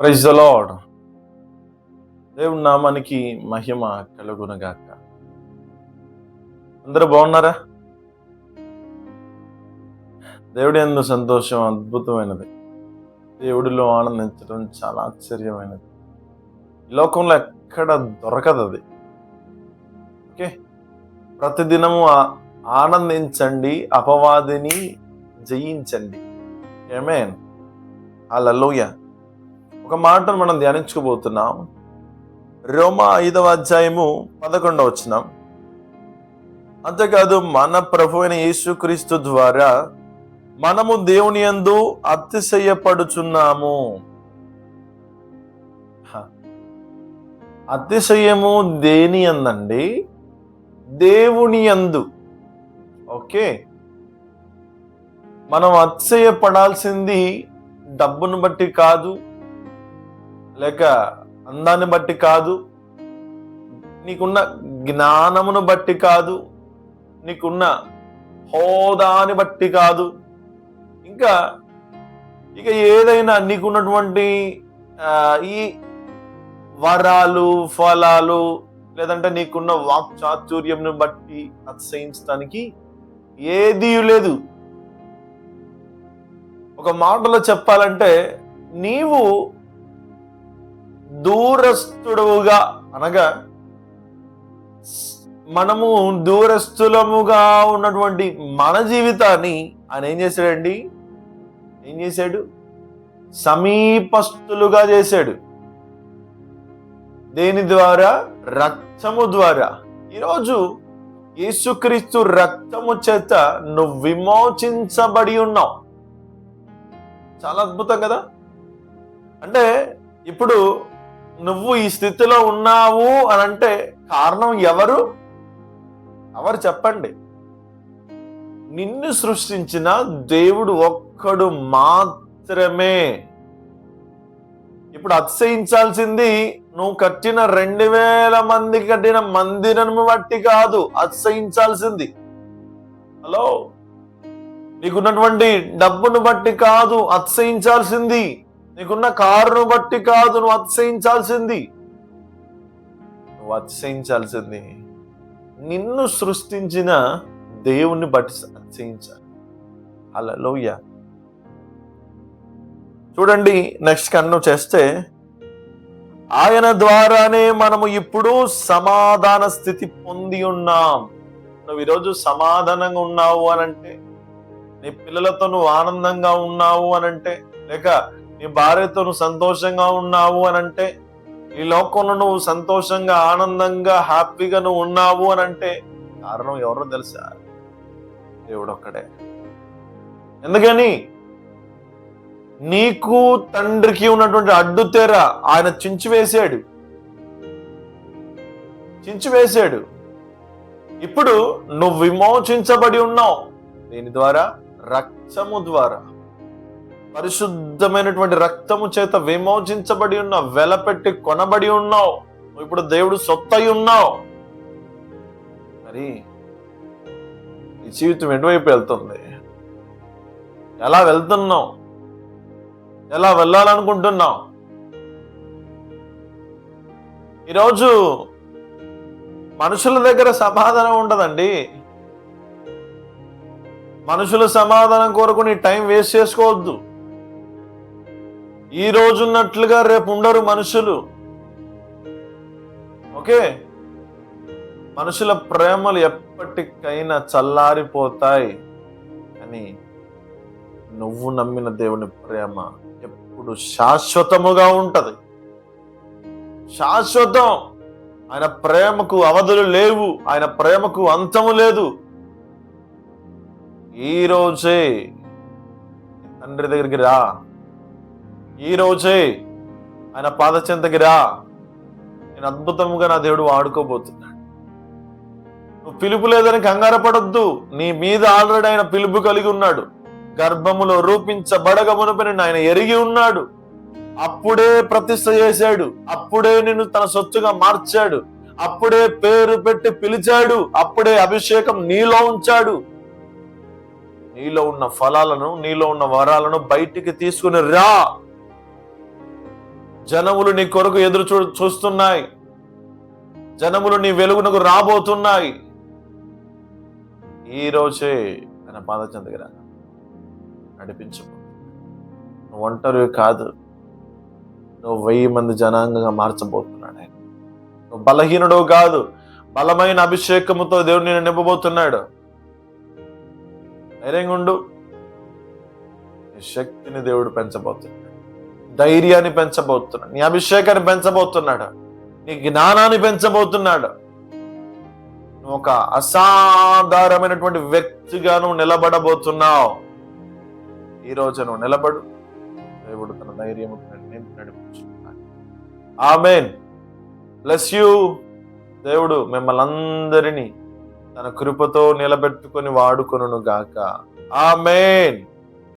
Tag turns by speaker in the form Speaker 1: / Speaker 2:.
Speaker 1: Praise the lord. దేవుని నామానికి మహిమ కలుగునగాక. అందరూ బాగున్నారా? దేవుడి యందు సంతోషం అద్భుతమైనది. దేవుడిలో ఆనందించడం చాలా ఆశ్చర్యమైనది. ఈ లోకంలో ఎక్కడ దొరకదు అది. ఓకే, ప్రతిదినము ఆనందించండి, అపవాదిని జయించండి. ఆమేన్. హల్లెలూయా. ఒక మాటను మనం ధ్యానించుకోబోతున్నాం. రోమా 5వ అధ్యాయము 11వ వచనం. అంతేకాదు, మన ప్రభు అయిన యేసుక్రీస్తు ద్వారా మనము దేవుని యందు అతిశయపడుచున్నాము. అతిశయము దేని యందండి? దేవుని యందు. ఓకే, మనం అతిశయపడాల్సింది డబ్బును బట్టి కాదు, లేక అందాన్ని బట్టి కాదు, నీకున్న జ్ఞానమును బట్టి కాదు, నీకున్న హోదాని బట్టి కాదు, ఇక ఏదైనా నీకున్నటువంటి ఈ వరాలు, ఫలాలు, లేదంటే నీకున్న వాక్చాతుర్యంను బట్టి అతిశయించడానికి ఏదీ లేదు. ఒక మాటలో చెప్పాలంటే, నీవు దూరస్తుడుగా, అనగా మనము దూరస్తులముగా ఉన్నటువంటి మన జీవితాన్ని ఆయన ఏం చేశాడు? సమీపస్తులుగా చేశాడు. దేని ద్వారా? రక్తము ద్వారా. ఈరోజు యేసుక్రీస్తు రక్తము చేత నువ్వు విమోచించబడి ఉన్నావు. చాలా అద్భుతం కదా. అంటే ఇప్పుడు నువ్వు ఈ స్థితిలో ఉన్నావు అని అంటే కారణం ఎవరు చెప్పండి? నిన్ను సృష్టించిన దేవుడు ఒక్కడు మాత్రమే. ఇప్పుడు అతిశయించాల్సింది నువ్వు కట్టిన 2000 మందికి కట్టిన మందిరము బట్టి కాదు అతిశయించాల్సింది. హలో, నీకున్నటువంటి డబ్బును బట్టి కాదు అతిశయించాల్సింది, నీకున్న కారును బట్టి కాదు నువ్వు అతిశయించాల్సింది. నువ్వు అతిశయించాల్సింది నిన్ను సృష్టించిన దేవుణ్ణి బట్టి అతిశయించాలి. హల్లెలూయా. చూడండి, నెక్స్ట్ కన్ను చేస్తే, ఆయన ద్వారానే మనము ఇప్పుడు సమాధాన స్థితి పొంది ఉన్నాం. నువ్వు ఈరోజు సమాధానంగా ఉన్నావు అనంటే, నీ పిల్లలతో నువ్వు ఆనందంగా ఉన్నావు అనంటే, లేక నీ భార్యతో నువ్వు సంతోషంగా ఉన్నావు అనంటే, ఈ లోకంలో నువ్వు సంతోషంగా, ఆనందంగా, హ్యాపీగా నువ్వు ఉన్నావు అనంటే కారణం ఎవరో తెలుసా? దేవుడు ఒక్కడే. ఎందుకని? నీకు తండ్రికి ఉన్నటువంటి అడ్డు తెర ఆయన చించివేశాడు. ఇప్పుడు నువ్వు విమోచించబడి ఉన్నావు. దీని ద్వారా? రక్తము ద్వారా. పరిశుద్ధమైనటువంటి రక్తము చేత విమోచించబడి ఉన్నావు, వెలపెట్టి కొనబడి ఉన్నావు. నువ్వు ఇప్పుడు దేవుడు సొత్తై ఉన్నావు. మరి ఈ జీవితం ఎటువైపు వెళ్తుంది? ఎలా వెళ్తున్నావు? ఎలా వెళ్ళాలనుకుంటున్నావు? ఈరోజు మనుషుల దగ్గర సమాధానం ఉండదండి. మనుషుల సమాధానం కొరకు నీ టైం వేస్ట్ చేసుకోవద్దు. ఈ రోజు ఉన్నట్లుగా రేపు ఉండరు మనుషులు. ఓకే, మనుషుల ప్రేమలు ఎప్పటికైనా చల్లారిపోతాయి, కానీ నువ్వు నమ్మిన దేవుని ప్రేమ ఎప్పుడు శాశ్వతముగా ఉంటది. శాశ్వతం. ఆయన ప్రేమకు అవధులు లేవు, ఆయన ప్రేమకు అంతము లేదు. ఈ రోజే తండ్రి దగ్గరికి రా, ఈ రోజే ఆయన పాదచెంతకి రా. నేను అద్భుతంగా నా దేవుడు వాడుకోబోతున్నాడు. నువ్వు పిలుపు లేదని కంగారు పడొద్దు. నీ మీద ఆల్రెడీ ఆయన పిలుపు కలిగి ఉన్నాడు. గర్భములో రూపించబడక మునుపని ఆయన ఎరిగి ఉన్నాడు. అప్పుడే ప్రతిష్ఠ చేశాడు, అప్పుడే నిన్ను తన సొత్తుగా మార్చాడు, అప్పుడే పేరు పెట్టి పిలిచాడు, అప్పుడే అభిషేకం నీలో ఉంచాడు. నీలో ఉన్న ఫలాలను, నీలో ఉన్న వరాలను బయటికి తీసుకుని రా. జనములు నీ కొరకు ఎదురు చూస్తున్నాయి. జనములు నీ వెలుగునకు రాబోతున్నాయి. ఈ రోజే ఆయన పాదచెంత దగ్గర నడిపించబో. నువ్వు ఒంటరి కాదు, నువ్వు 1000 మంది జనాంగంగా మార్చబోతున్నాడు ఆయన. నువ్వు బలహీనుడు కాదు, బలమైన అభిషేకముతో దేవుడు నిన్ను నింపబోతున్నాడు. ధైర్యంగా ఉండు. నీ శక్తిని దేవుడు పెంచబోతున్నాడు, ధైర్యాన్ని పెంచబోతున్నాడు, నీ అభిషేకాన్ని పెంచబోతున్నాడు, నీ జ్ఞానాన్ని పెంచబోతున్నాడు. నువ్వు ఒక అసాధారణమైనటువంటి వ్యక్తిగా నువ్వు నిలబడబోతున్నావు. ఈ రోజు నువ్వు నిలబడు. దేవుడు తన ధైర్యము నడిపించున్నాడు. ఆమేన్. Bless you. దేవుడు మిమ్మల్ని అందరినీ తన కృపతో నిలబెట్టుకొని వాడుకొనును గాక. ఆమేన్.